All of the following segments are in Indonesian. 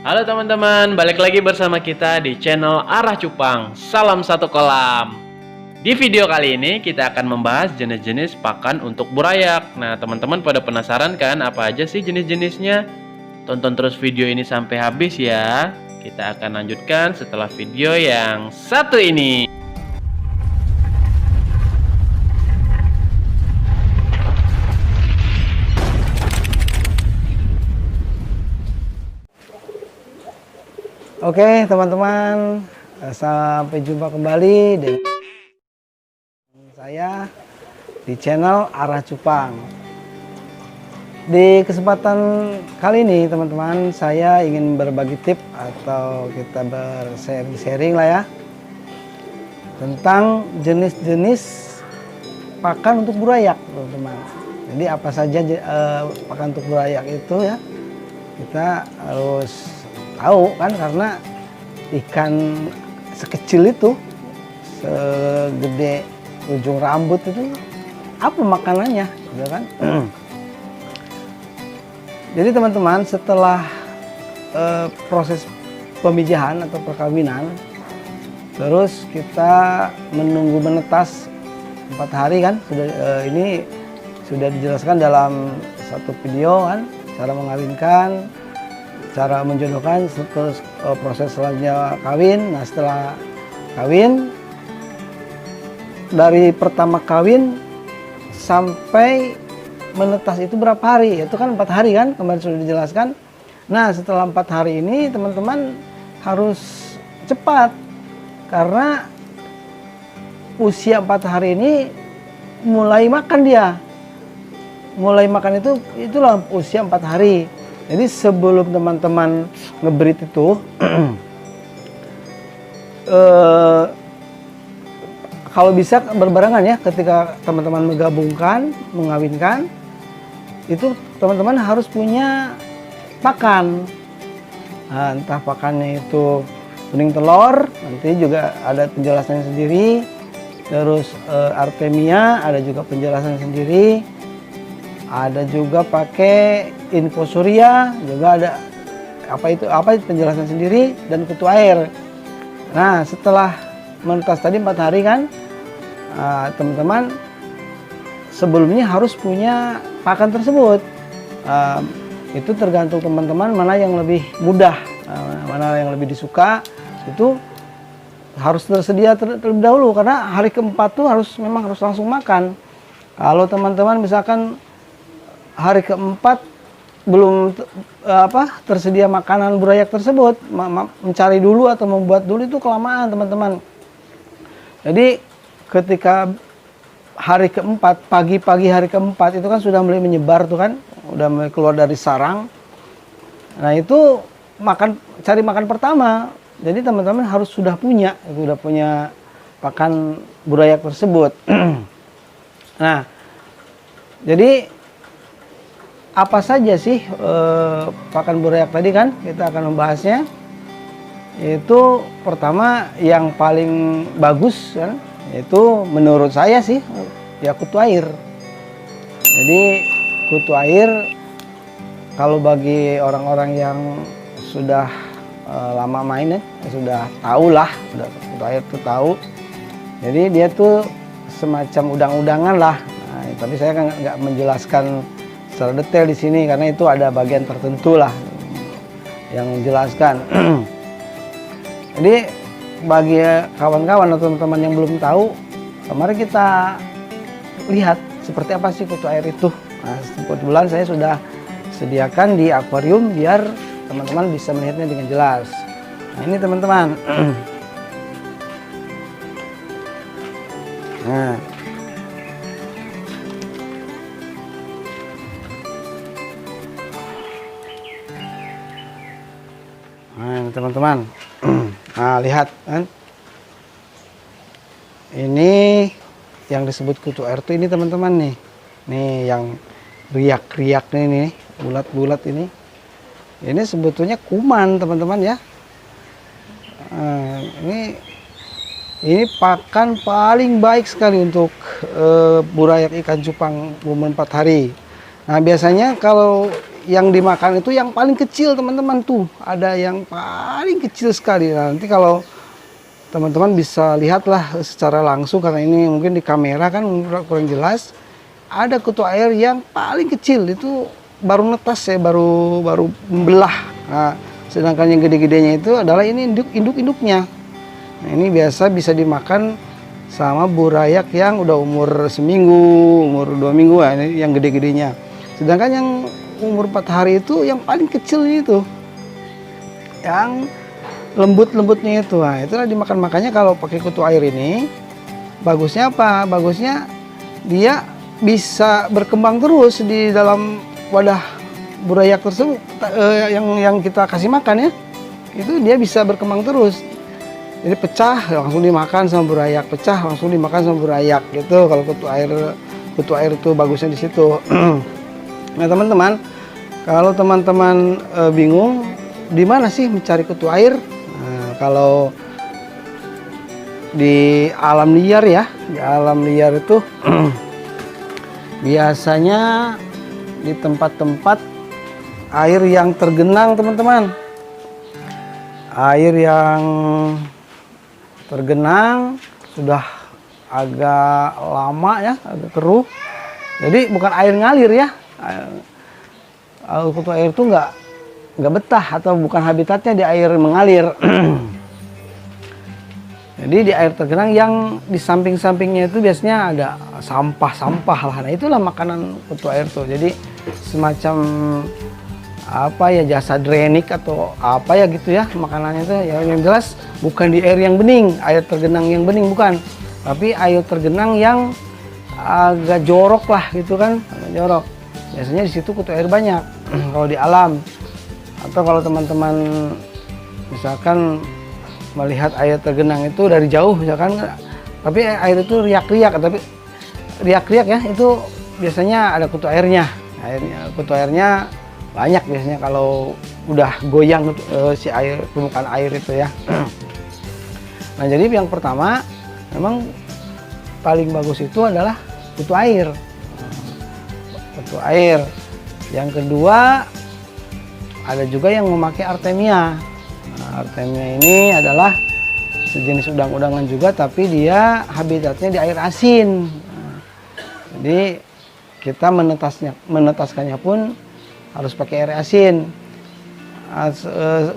Halo teman-teman, balik lagi bersama kita di channel Arah Cupang. Salam satu kolam. Di video kali ini kita akan membahas jenis-jenis pakan untuk burayak. Nah, teman-teman pada penasaran kan apa aja sih jenis-jenisnya? Tonton terus video ini sampai habis ya. Kita akan lanjutkan setelah video yang satu ini. Oke teman-teman, sampai jumpa kembali dengan saya di channel Arah Cupang. Di kesempatan kali ini teman-teman, saya ingin berbagi tip atau kita bersharing-sharing lah ya tentang jenis-jenis pakan untuk burayak teman-teman. Jadi apa saja pakan untuk burayak itu ya, kita harus tahu kan, karena ikan sekecil itu, segede ujung rambut itu apa makanannya, gitu kan? Jadi teman-teman, setelah proses pemijahan atau perkawinan, terus kita menunggu menetas 4 hari kan, ini sudah dijelaskan dalam satu video kan, cara mengawinkan, cara menjodohkan, terus proses selanjutnya kawin. Nah, setelah kawin, dari pertama kawin sampai menetas itu berapa hari? Itu kan 4 hari kan, kemarin sudah dijelaskan. Nah, setelah 4 hari ini teman-teman harus cepat, karena usia 4 hari ini mulai makan dia. Mulai makan itulah usia 4 hari. Jadi sebelum teman-teman ngebreed itu, kalau bisa berbarengan ya, ketika teman-teman menggabungkan, mengawinkan, itu teman-teman harus punya pakan. Nah, entah pakannya itu kuning telur, nanti juga ada penjelasannya sendiri. Terus Artemia ada juga penjelasan sendiri. Ada juga pakai infosuria, juga ada apa penjelasan sendiri, dan kutu air. Nah, setelah menetas tadi 4 hari kan, teman-teman sebelumnya harus punya pakan tersebut. Itu tergantung teman-teman mana yang lebih mudah, mana yang lebih disuka, itu harus tersedia terlebih dahulu, karena hari keempat tuh memang harus langsung makan. Kalau teman-teman misalkan hari keempat belum tersedia makanan burayak tersebut, mencari dulu atau membuat dulu itu kelamaan teman-teman. Jadi ketika hari keempat, pagi-pagi hari keempat itu kan sudah mulai menyebar tuh kan, udah mulai keluar dari sarang. Nah, itu cari makan pertama. Jadi teman-teman harus sudah punya pakan burayak tersebut. Nah, jadi apa saja sih pakan burayak tadi kan, kita akan membahasnya. Itu pertama yang paling bagus kan, itu menurut saya sih ya kutu air. Jadi kutu air, kalau bagi orang-orang yang sudah lama main ya, sudah tahu lah, kutu air tuh tahu. Jadi dia tuh semacam udang-udangan lah. Nah, tapi saya kan nggak menjelaskan secara detail di sini, karena itu ada bagian tertentu lah yang menjelaskan. Jadi bagi kawan-kawan atau teman-teman yang belum tahu, mari kita lihat seperti apa sih kutu air itu. Nah, kebetulan saya sudah sediakan di akuarium biar teman-teman bisa melihatnya dengan jelas. Nah, ini teman-teman. Nah, teman-teman. Nah, lihat kan. Ini yang disebut kutu air tuh ini teman-teman nih. Nih yang riak-riak nih, bulat-bulat ini. Ini sebetulnya kuman teman-teman ya. Nah, ini pakan paling baik sekali untuk burayak ikan cupang umur 4 hari. Nah, biasanya kalau yang dimakan itu yang paling kecil teman-teman tuh. Ada yang paling kecil sekali. Nah, nanti kalau teman-teman bisa lihatlah secara langsung, karena ini mungkin di kamera kan kurang jelas. Ada kutu air yang paling kecil itu baru netas ya, baru membelah. Nah, sedangkan yang gede-gedenya itu adalah ini induk-induknya. Nah, ini biasa bisa dimakan sama burayak yang udah umur seminggu, umur 2 minggu, ya, ini yang gede-gedenya. Sedangkan yang umur 4 hari itu yang paling kecil itu, yang lembut-lembutnya itu. Nah, itulah dimakan. Makanya kalau pakai kutu air ini bagusnya apa? Bagusnya dia bisa berkembang terus di dalam wadah burayak tersebut, yang kita kasih makan ya. Itu dia bisa berkembang terus. Jadi pecah langsung dimakan sama burayak, pecah langsung dimakan sama burayak gitu. Kalau kutu air itu bagusnya di situ. Nah teman-teman, kalau teman-teman bingung di mana sih mencari kutu air? Nah, kalau di alam liar ya, di alam liar itu biasanya di tempat-tempat air yang tergenang teman-teman. Air yang tergenang sudah agak lama ya, agak keruh. Jadi bukan air ngalir ya. Kutu air itu nggak betah atau bukan habitatnya di air mengalir. Jadi di air tergenang yang di samping-sampingnya itu biasanya ada sampah-sampah lah. Nah itulah makanan kutu air tuh. Jadi semacam apa ya, jasa drainik atau apa ya gitu ya makanannya itu. Ya yang jelas bukan di air yang bening, air tergenang yang bening bukan, tapi air tergenang yang agak jorok lah gitu kan, agak jorok. Biasanya di situ kutu air banyak kalau di alam. Atau kalau teman-teman misalkan melihat air tergenang itu dari jauh misalkan, tapi air itu riak-riak, tapi riak-riak ya itu biasanya ada kutu airnya. Kutu airnya banyak biasanya kalau udah goyang si air, permukaan air itu ya. Nah jadi yang pertama memang paling bagus itu adalah kutu air. Kutu air. Yang kedua ada juga yang memakai artemia. Nah, artemia ini adalah sejenis udang-udangan juga, tapi dia habitatnya di air asin. Nah, jadi kita menetaskannya pun harus pakai air asin.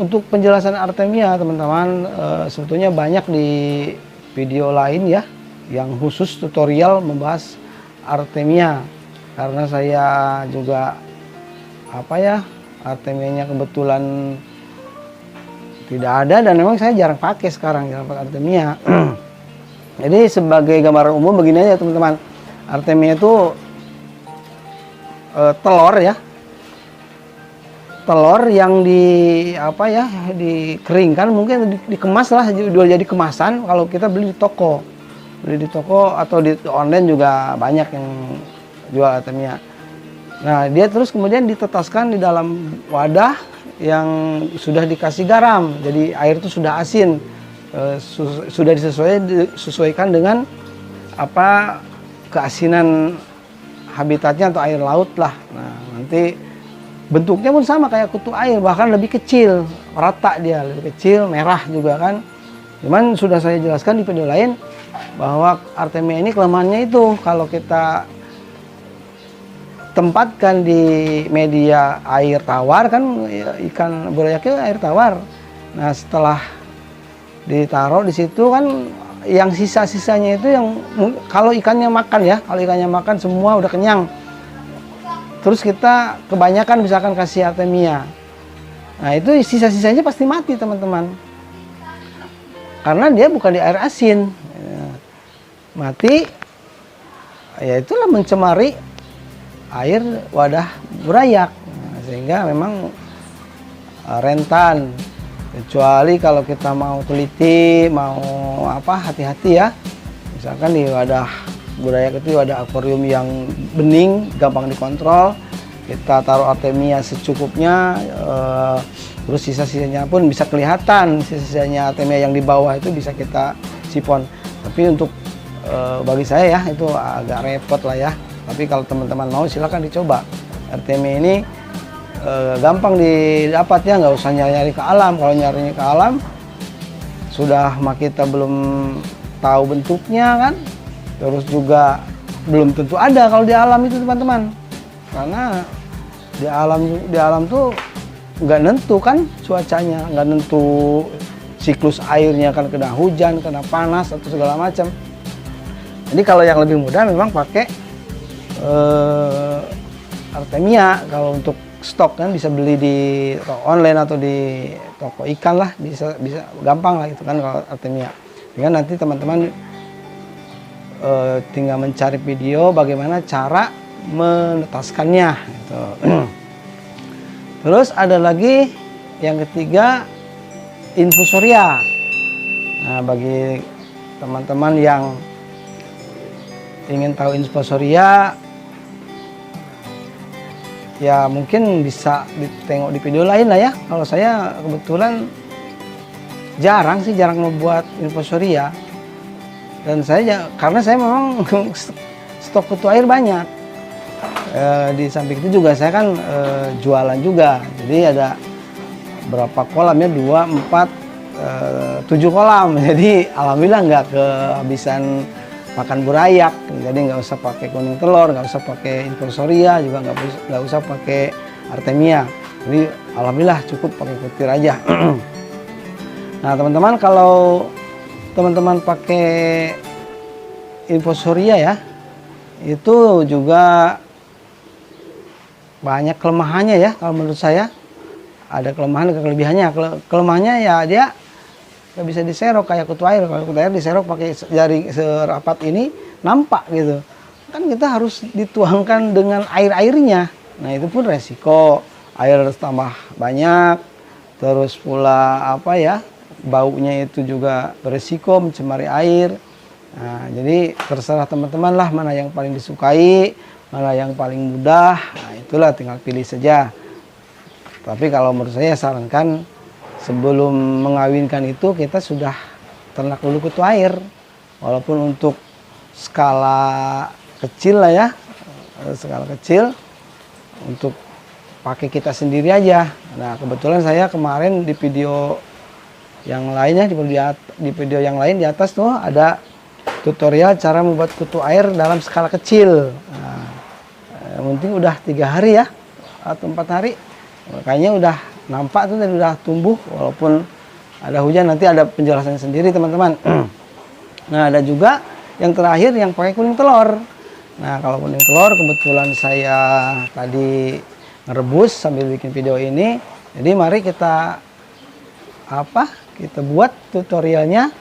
Untuk penjelasan artemia teman-teman, sebetulnya banyak di video lain ya yang khusus tutorial membahas artemia, karena saya juga apa ya, artemianya kebetulan tidak ada dan memang saya jarang pakai sekarang, jarang pakai artemia. Jadi sebagai gambaran umum begini aja teman-teman, artemia itu telur ya, telur yang dikeringkan, mungkin dikemas lah, jual jadi kemasan. Kalau kita beli di toko atau di online juga banyak yang jual artemia. Nah dia terus kemudian ditetaskan di dalam wadah yang sudah dikasih garam, jadi air itu sudah asin, sudah disesuaikan dengan apa keasinan habitatnya atau air laut lah. Nah nanti bentuknya pun sama kayak kutu air, bahkan lebih kecil, rata dia, lebih kecil, merah juga kan. Cuman sudah saya jelaskan di video lain bahwa artemia ini kelemahannya itu kalau kita tempatkan di media air tawar kan, ikan burayaknya air tawar. Nah setelah ditaruh di situ kan, yang sisa-sisanya itu yang kalau ikannya makan ya, kalau ikannya makan semua udah kenyang. Terus kita kebanyakan misalkan kasih artemia, nah itu sisa-sisanya pasti mati teman-teman, karena dia bukan di air asin. Mati, ya itulah mencemari air wadah burayak. Nah, sehingga memang rentan, kecuali kalau kita mau teliti, mau apa, hati-hati ya. Misalkan di wadah burayak itu ada akuarium yang bening, gampang dikontrol, kita taruh artemia secukupnya, terus sisa-sisanya pun bisa kelihatan, sisa-sisanya artemia yang di bawah itu bisa kita sifon. Tapi untuk bagi saya ya itu agak repot lah ya. Tapi kalau teman-teman mau silakan dicoba. Artemia ini gampang didapat ya, nggak usah nyari-nyari ke alam. Kalau nyarinya ke alam sudah mah kita belum tahu bentuknya kan, terus juga belum tentu ada kalau di alam itu teman-teman, karena di alam tuh nggak nentu kan cuacanya, nggak nentu siklus airnya kan, kena hujan, kena panas atau segala macam. Jadi kalau yang lebih mudah memang pakai Artemia. Kalau untuk stok kan bisa beli di online atau di toko ikan lah, bisa gampang lah itu kan kalau Artemia. Dengan nanti teman-teman tinggal mencari video bagaimana cara menetaskannya gitu. Terus ada lagi yang ketiga, infusoria. Nah, bagi teman-teman yang ingin tahu infusoria, ya mungkin bisa ditengok di video lain lah ya. Kalau saya kebetulan jarang membuat infusoria, dan karena saya memang stok kutu air banyak. Di samping itu juga saya kan jualan juga, jadi ada berapa kolam ya, 2, 4, 7 kolam. Jadi alhamdulillah nggak kehabisan makan burayak, jadi nggak usah pakai kuning telur, nggak usah pakai infusoria, juga nggak usah pakai Artemia. Jadi alhamdulillah cukup pakai kutir aja. Nah teman-teman, kalau teman-teman pakai infusoria ya, itu juga banyak kelemahannya ya. Kalau menurut saya ada kelemahan dan kelebihannya. Kelemahannya ya dia nggak bisa diserok kayak kutu air. Kalau kutu air diserok pakai jari serapat ini nampak gitu. Kan kita harus dituangkan dengan air-airnya. Nah itu pun resiko, air harus tambah banyak. Terus pula apa ya, baunya itu juga beresiko mencemari air. Nah, jadi terserah teman-teman lah mana yang paling disukai, mana yang paling mudah. Nah itulah tinggal pilih saja. Tapi kalau menurut saya sarankan sebelum mengawinkan itu kita sudah ternak dulu kutu air. Walaupun untuk skala kecil lah ya, skala kecil untuk pakai kita sendiri aja. Nah kebetulan saya kemarin di video yang lainnya, di video yang lain di atas tuh ada tutorial cara membuat kutu air dalam skala kecil. Nah, mungkin udah 3 hari ya atau 4 hari, kayaknya udah nampak tuh, udah tumbuh walaupun ada hujan. Nanti ada penjelasan sendiri teman-teman. Nah ada juga yang terakhir yang pakai kuning telur. Nah kalau kuning telur kebetulan saya tadi ngerebus sambil bikin video ini, jadi mari kita buat tutorialnya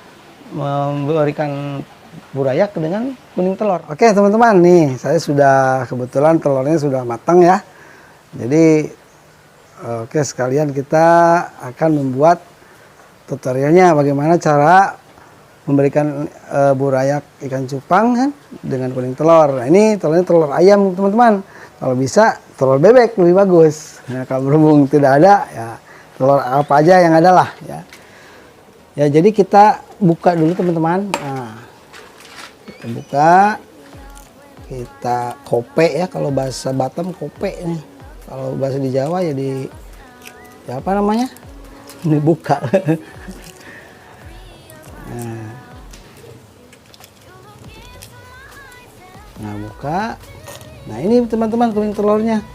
memberikan burayak dengan kuning telur. Oke teman-teman, nih saya sudah kebetulan telurnya sudah matang ya. Jadi oke, sekalian kita akan membuat tutorialnya bagaimana cara memberikan burayak ikan cupang kan dengan kuning telur. Nah ini telurnya telur ayam teman-teman. Kalau bisa telur bebek lebih bagus. Nah kalau berhubung tidak ada ya telur apa aja yang ada lah ya. Ya jadi kita buka dulu teman-teman. Nah, kita buka, kita kope ya, kalau bahasa Batam kope nih. Kalau bahasa di Jawa ya ya apa namanya? Dibuka. Nah, buka. Nah, ini teman-teman kuning telurnya.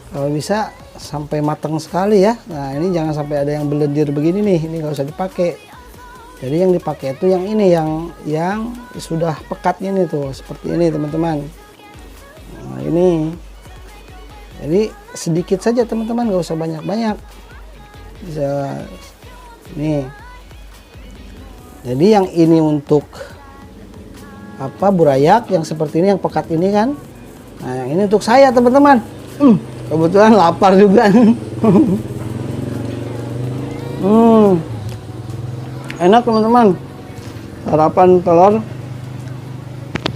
Kalau bisa sampai matang sekali ya. Nah, ini jangan sampai ada yang belendir begini nih. Ini nggak usah dipakai. Jadi yang dipakai itu yang ini, yang sudah pekat ini tuh, seperti ini teman-teman. Nah, ini. Jadi sedikit saja teman-teman, nggak usah banyak-banyak. Bisa nih. Jadi yang ini untuk burayak yang seperti ini, yang pekat ini kan. Nah, yang ini untuk saya teman-teman. Kebetulan lapar juga. Enak teman-teman. Sarapan telur.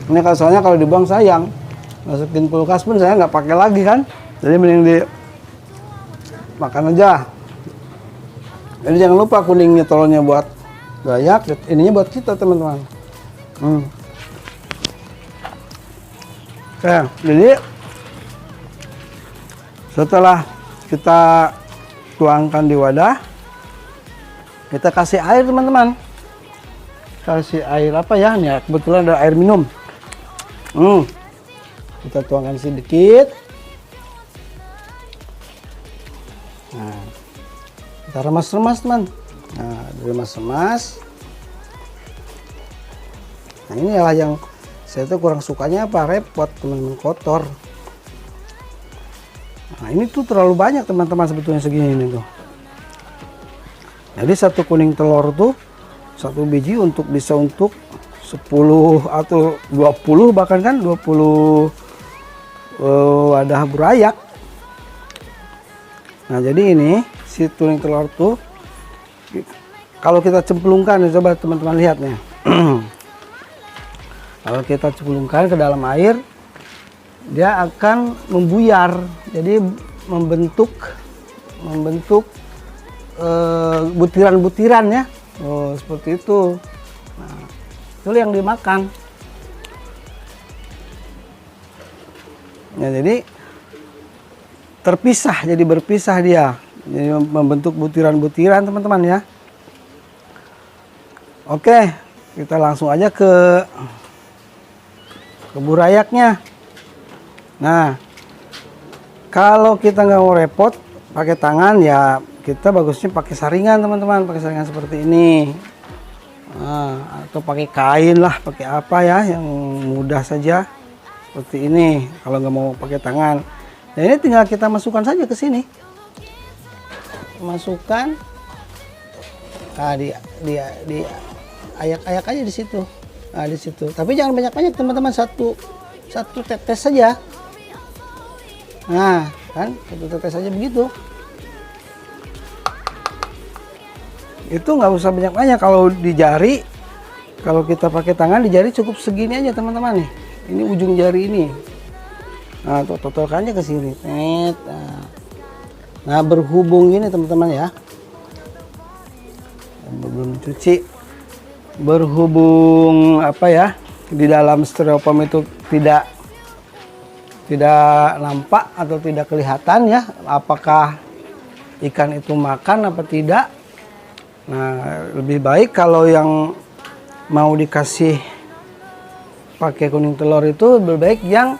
Ini soalnya kalau dibuang sayang. Masukin kulkas pun saya nggak pakai lagi kan. Jadi mending makan aja. Jadi jangan lupa kuningnya telurnya buat burayak, ininya buat kita teman-teman. Oke, jadi setelah kita tuangkan di wadah. Kita kasih air teman-teman. Kasih air apa ya? Nih kebetulan ada air minum. Kita tuangkan sedikit. Nah, kita remas-remas teman. Nah, remas-remas. Nah, inilah yang saya tuh kurang sukanya apa, repot teman-teman, kotor. Nah, ini tuh terlalu banyak teman-teman sebetulnya segini nih tuh. Jadi satu kuning telur tuh satu biji bisa untuk 10 atau 20 bahkan kan 20 wadah burayak. Nah, jadi ini si kuning telur tuh kalau kita cemplungkan, coba teman-teman lihat nih. Kalau kita cemplungkan ke dalam air, dia akan membuyar, jadi membentuk butiran-butiran ya. Oh, seperti itu. Nah, itu yang dimakan. Nah, jadi terpisah, jadi berpisah dia, jadi membentuk butiran-butiran teman-teman ya. Oke, kita langsung aja ke burayaknya. Nah, kalau kita nggak mau repot pakai tangan ya, kita bagusnya pakai saringan teman-teman, pakai saringan seperti ini. Nah, atau pakai kain lah, pakai apa ya yang mudah saja seperti ini. Kalau nggak mau pakai tangan, nah ini tinggal kita masukkan saja ke sini. Masukkan, nah di ayak-ayak aja di situ. Nah, di situ. Tapi jangan banyak-banyak teman-teman, satu tetes saja. Nah, kan satu tetes saja begitu. Itu nggak usah banyak-banyak. Kalau di jari, kalau kita pakai tangan di jari cukup segini aja teman-teman nih. Ini ujung jari ini. Nah, totalkannya ke sini. Nah, berhubung ini teman-teman ya. Belum cuci. Berhubung apa ya, di dalam styrofoam itu tidak nampak atau tidak kelihatan ya apakah ikan itu makan apa tidak. Nah, lebih baik kalau yang mau dikasih pakai kuning telur itu lebih baik yang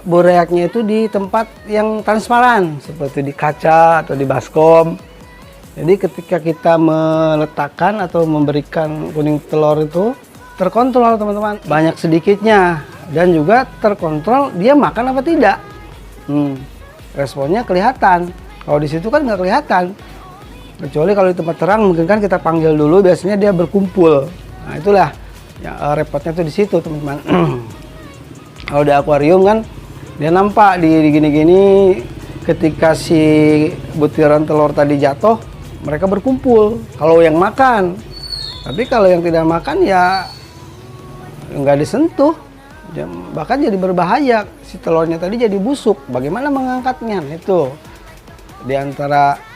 burayaknya itu di tempat yang transparan seperti di kaca atau di baskom. Jadi ketika kita meletakkan atau memberikan kuning telur itu terkontrol teman-teman, banyak sedikitnya, dan juga terkontrol dia makan apa tidak. Responnya kelihatan. Kalau di situ kan nggak kelihatan. Kecuali kalau di tempat terang mungkin kan kita panggil dulu, biasanya dia berkumpul. Nah, itulah ya, repotnya tuh di situ teman-teman. Kalau di akuarium kan dia nampak di gini-gini, ketika si butiran telur tadi jatuh mereka berkumpul kalau yang makan. Tapi kalau yang tidak makan ya nggak disentuh, bahkan jadi berbahaya. Si telurnya tadi jadi busuk. Bagaimana mengangkatnya? Itu diantara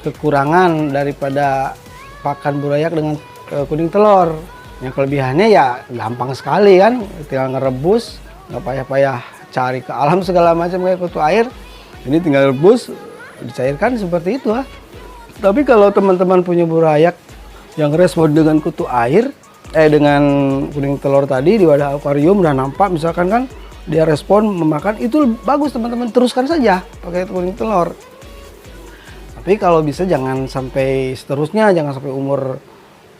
kekurangan daripada pakan burayak dengan kuning telur. Yang kelebihannya ya gampang sekali kan, tinggal ngerebus, nggak payah-payah cari ke alam segala macam kayak kutu air. Ini tinggal rebus, dicairkan seperti itu. Tapi kalau teman-teman punya burayak yang respon dengan kutu air, dengan kuning telur tadi di wadah akuarium udah nampak misalkan kan dia respon memakan, itu bagus teman-teman, teruskan saja pakai kuning telur. Tapi kalau bisa jangan sampai seterusnya, jangan sampai umur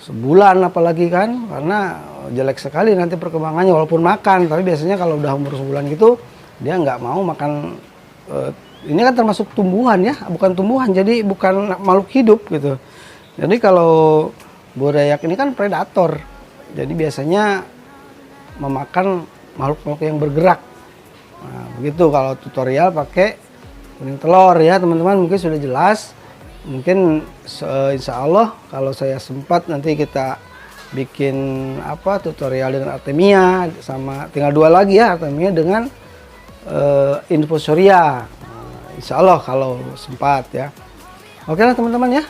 sebulan apalagi kan, karena jelek sekali nanti perkembangannya walaupun makan. Tapi biasanya kalau udah umur sebulan gitu dia nggak mau makan. Ini kan termasuk tumbuhan ya, bukan tumbuhan, jadi bukan makhluk hidup gitu. Jadi kalau burayak ini kan predator, jadi biasanya memakan makhluk-makhluk yang bergerak. Nah, begitu kalau tutorial pakai kuning telur ya teman-teman, mungkin sudah jelas. Mungkin insya Allah kalau saya sempat nanti kita bikin apa tutorial dengan Artemia, sama tinggal 2 lagi ya, Artemia dengan Infusoria. Insya Allah kalau sempat ya. Oke lah teman-teman ya,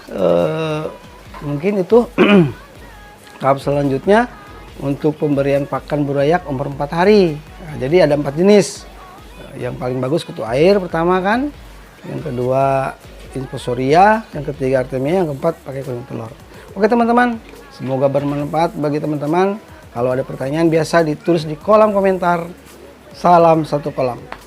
mungkin itu tahap selanjutnya untuk pemberian pakan burayak umur 4 hari. Nah, jadi ada 4 jenis. Yang paling bagus kutu air pertama kan, yang kedua infusoria, yang ketiga artemia, yang keempat pakai kuning telur. Oke teman-teman, semoga bermanfaat bagi teman-teman. Kalau ada pertanyaan biasa ditulis di kolom komentar. Salam satu kolam.